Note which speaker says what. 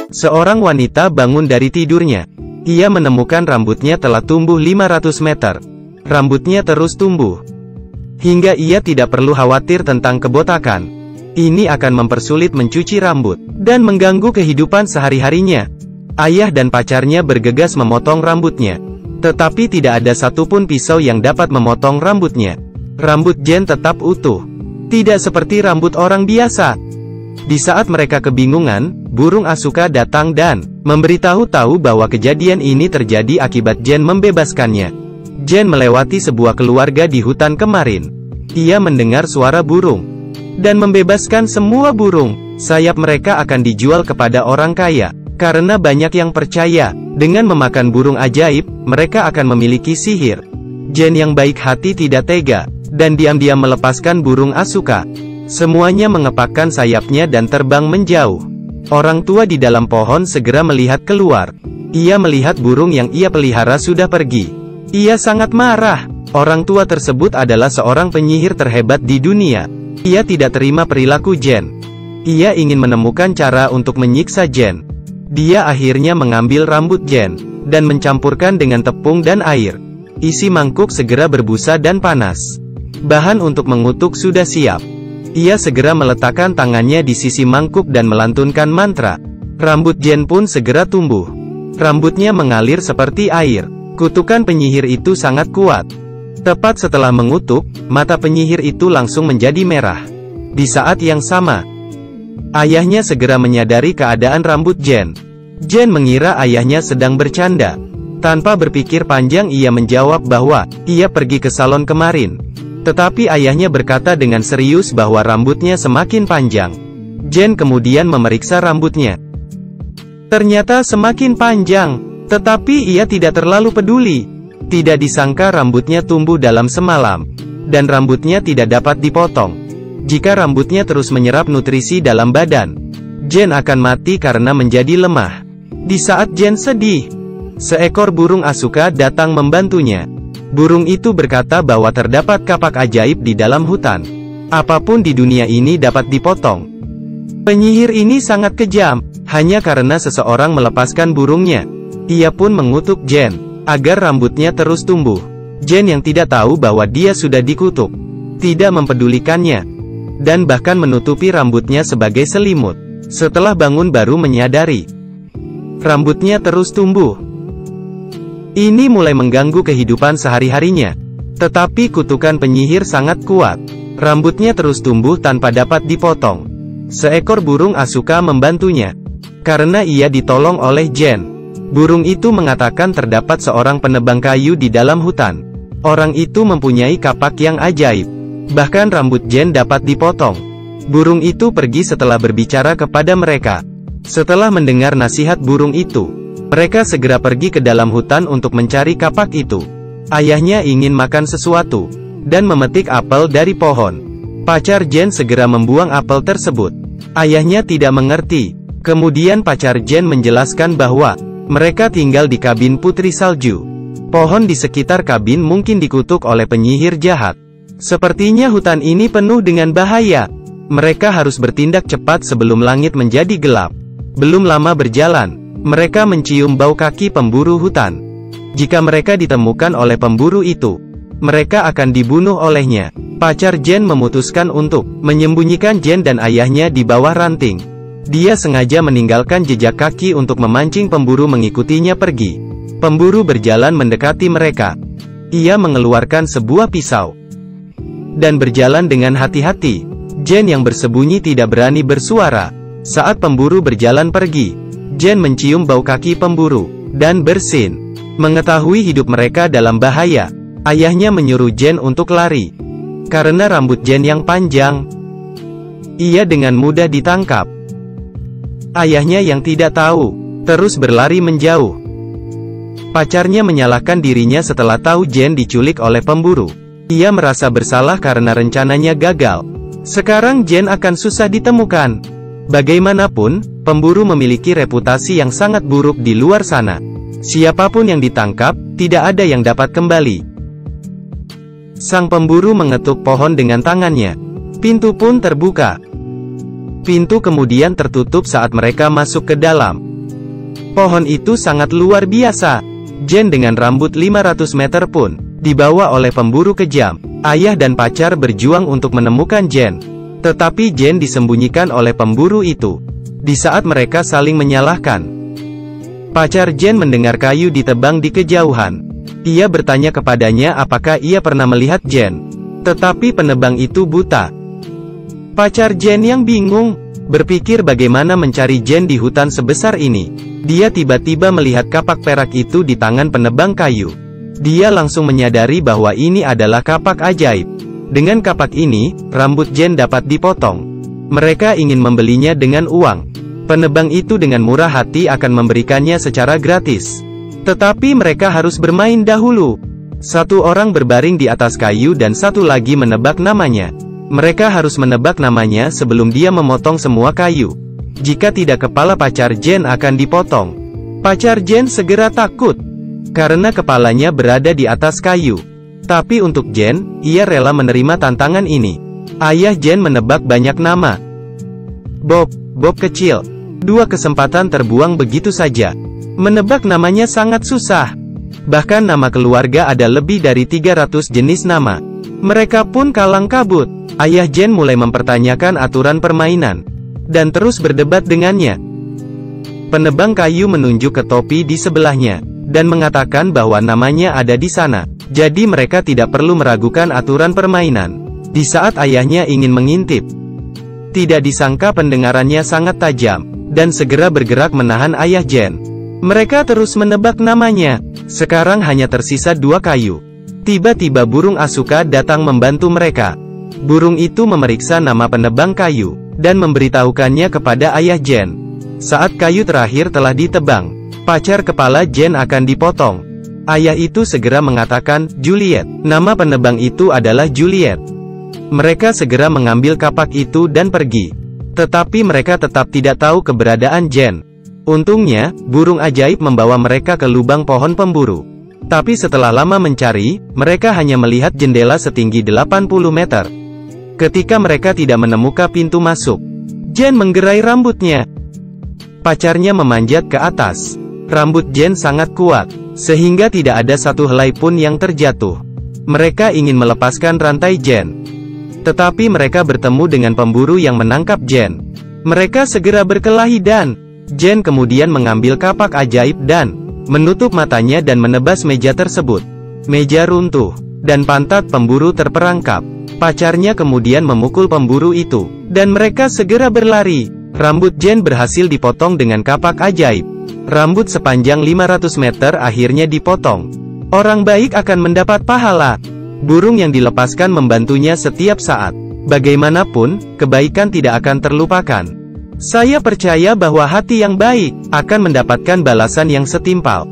Speaker 1: Seorang wanita bangun dari tidurnya. Ia menemukan rambutnya telah tumbuh 500 meter. Rambutnya terus tumbuh, hingga ia tidak perlu khawatir tentang kebotakan. Ini akan mempersulit mencuci rambut, dan mengganggu kehidupan sehari-harinya. Ayah dan pacarnya bergegas memotong rambutnya. Tetapi tidak ada satupun pisau yang dapat memotong rambutnya. Rambut Jen tetap utuh. Tidak seperti rambut orang biasa. Di saat mereka kebingungan, burung Asuka datang dan memberitahu bahwa kejadian ini terjadi akibat Jen membebaskannya. Jen melewati sebuah keluarga di hutan kemarin. Ia mendengar suara burung dan membebaskan semua burung. Sayap mereka akan dijual kepada orang kaya, karena banyak yang percaya, dengan memakan burung ajaib, mereka akan memiliki sihir. Jen yang baik hati tidak tega, dan diam-diam melepaskan burung Asuka. Semuanya mengepakkan sayapnya dan terbang menjauh. Orang tua di dalam pohon segera melihat keluar. Ia melihat burung yang ia pelihara sudah pergi. Ia sangat marah. Orang tua tersebut adalah seorang penyihir terhebat di dunia. Ia tidak terima perilaku Jen. Ia ingin menemukan cara untuk menyiksa Jen. Dia akhirnya mengambil rambut Jen dan mencampurkan dengan tepung dan air. Isi mangkuk segera berbusa dan panas. Bahan untuk mengutuk sudah siap. Ia segera meletakkan tangannya di sisi mangkuk dan melantunkan mantra. Rambut Jen pun segera tumbuh. Rambutnya mengalir seperti air. Kutukan penyihir itu sangat kuat. Tepat setelah mengutuk, mata penyihir itu langsung menjadi merah. Di saat yang sama, ayahnya segera menyadari keadaan rambut Jen. Jen mengira ayahnya sedang bercanda. Tanpa berpikir panjang ia menjawab bahwa ia pergi ke salon kemarin. Tetapi ayahnya berkata dengan serius bahwa rambutnya semakin panjang. Jen kemudian memeriksa rambutnya. Ternyata semakin panjang, tetapi ia tidak terlalu peduli. Tidak disangka rambutnya tumbuh dalam semalam, dan rambutnya tidak dapat dipotong. Jika rambutnya terus menyerap nutrisi dalam badan, Jen akan mati karena menjadi lemah. Di saat Jen sedih, seekor burung Asuka datang membantunya. Burung itu berkata bahwa terdapat kapak ajaib di dalam hutan. Apapun di dunia ini dapat dipotong. Penyihir ini sangat kejam, hanya karena seseorang melepaskan burungnya. Ia pun mengutuk Jen, agar rambutnya terus tumbuh. Jen yang tidak tahu bahwa dia sudah dikutuk, tidak mempedulikannya, dan bahkan menutupi rambutnya sebagai selimut. Setelah bangun baru menyadari, rambutnya terus tumbuh. Ini mulai mengganggu kehidupan sehari-harinya. Tetapi kutukan penyihir sangat kuat. Rambutnya terus tumbuh tanpa dapat dipotong. Seekor burung Asuka membantunya. Karena ia ditolong oleh Jen. Burung itu mengatakan terdapat seorang penebang kayu di dalam hutan. Orang itu mempunyai kapak yang ajaib. Bahkan rambut Jen dapat dipotong. Burung itu pergi setelah berbicara kepada mereka. Setelah mendengar nasihat burung itu, mereka segera pergi ke dalam hutan untuk mencari kapak itu. Ayahnya ingin makan sesuatu, dan memetik apel dari pohon. Pacar Jen segera membuang apel tersebut. Ayahnya tidak mengerti. Kemudian pacar Jen menjelaskan bahwa mereka tinggal di kabin putri salju. Pohon di sekitar kabin mungkin dikutuk oleh penyihir jahat. Sepertinya hutan ini penuh dengan bahaya. Mereka harus bertindak cepat sebelum langit menjadi gelap. Belum lama berjalan, mereka mencium bau kaki pemburu hutan. Jika mereka ditemukan oleh pemburu itu, mereka akan dibunuh olehnya. Pacar Jen memutuskan untuk menyembunyikan Jen dan ayahnya di bawah ranting. Dia sengaja meninggalkan jejak kaki untuk memancing pemburu mengikutinya pergi. Pemburu berjalan mendekati mereka. Ia mengeluarkan sebuah pisau dan berjalan dengan hati-hati. Jen yang bersembunyi tidak berani bersuara. Saat pemburu berjalan pergi, Jen mencium bau kaki pemburu dan bersin. Mengetahui hidup mereka dalam bahaya, ayahnya menyuruh Jen untuk lari. Karena rambut Jen yang panjang, ia dengan mudah ditangkap. Ayahnya yang tidak tahu, terus berlari menjauh. Pacarnya menyalahkan dirinya setelah tahu Jen diculik oleh pemburu. Ia merasa bersalah karena rencananya gagal. Sekarang Jen akan susah ditemukan. Bagaimanapun, pemburu memiliki reputasi yang sangat buruk di luar sana. Siapapun yang ditangkap, tidak ada yang dapat kembali. Sang pemburu mengetuk pohon dengan tangannya. Pintu pun terbuka. Pintu kemudian tertutup saat mereka masuk ke dalam. Pohon itu sangat luar biasa. Jen dengan rambut 500 meter pun dibawa oleh pemburu kejam. Ayah dan pacar berjuang untuk menemukan Jen. Tetapi Jen disembunyikan oleh pemburu itu. Di saat mereka saling menyalahkan, pacar Jen mendengar kayu ditebang di kejauhan. Ia bertanya kepadanya apakah ia pernah melihat Jen. Tetapi penebang itu buta. Pacar Jen yang bingung, berpikir bagaimana mencari Jen di hutan sebesar ini. Dia tiba-tiba melihat kapak perak itu di tangan penebang kayu. Dia langsung menyadari bahwa ini adalah kapak ajaib. Dengan kapak ini, rambut Jen dapat dipotong. Mereka ingin membelinya dengan uang. Penebang itu dengan murah hati akan memberikannya secara gratis. Tetapi mereka harus bermain dahulu. Satu orang berbaring di atas kayu dan satu lagi menebak namanya. Mereka harus menebak namanya sebelum dia memotong semua kayu. Jika tidak, kepala pacar Jen akan dipotong. Pacar Jen segera takut, karena kepalanya berada di atas kayu. Tapi untuk Jen, ia rela menerima tantangan ini. Ayah Jen menebak banyak nama. Bob kecil. 2 kesempatan terbuang begitu saja. Menebak namanya sangat susah. Bahkan nama keluarga ada lebih dari 300 jenis nama. Mereka pun kalang kabut. Ayah Jen mulai mempertanyakan aturan permainan, dan terus berdebat dengannya. Penebang kayu menunjuk ke topi di sebelahnya, dan mengatakan bahwa namanya ada di sana. Jadi mereka tidak perlu meragukan aturan permainan. Di saat ayahnya ingin mengintip, tidak disangka pendengarannya sangat tajam, dan segera bergerak menahan ayah Jen. Mereka terus menebak namanya. Sekarang hanya tersisa 2 kayu. Tiba-tiba burung Asuka datang membantu mereka. Burung itu memeriksa nama penebang kayu, dan memberitahukannya kepada ayah Jen. Saat kayu terakhir telah ditebang, pacar kepala Jen akan dipotong. Ayah itu segera mengatakan, Juliet. Nama penebang itu adalah Juliet. Mereka segera mengambil kapak itu dan pergi. Tetapi mereka tetap tidak tahu keberadaan Jen. Untungnya, burung ajaib membawa mereka ke lubang pohon pemburu. Tapi setelah lama mencari, mereka hanya melihat jendela setinggi 80 meter. Ketika mereka tidak menemukan pintu masuk, Jen menggerai rambutnya. Pacarnya memanjat ke atas. Rambut Jen sangat kuat, sehingga tidak ada satu helai pun yang terjatuh. Mereka ingin melepaskan rantai Jen. Tetapi mereka bertemu dengan pemburu yang menangkap Jen. Mereka segera berkelahi dan Jen kemudian mengambil kapak ajaib dan menutup matanya dan menebas meja tersebut. Meja runtuh, dan pantat pemburu terperangkap. Pacarnya kemudian memukul pemburu itu, dan mereka segera berlari. Rambut Jen berhasil dipotong dengan kapak ajaib. Rambut sepanjang 500 meter akhirnya dipotong. Orang baik akan mendapat pahala. Burung yang dilepaskan membantunya setiap saat. Bagaimanapun, kebaikan tidak akan terlupakan. Saya percaya bahwa hati yang baik akan mendapatkan balasan yang setimpal.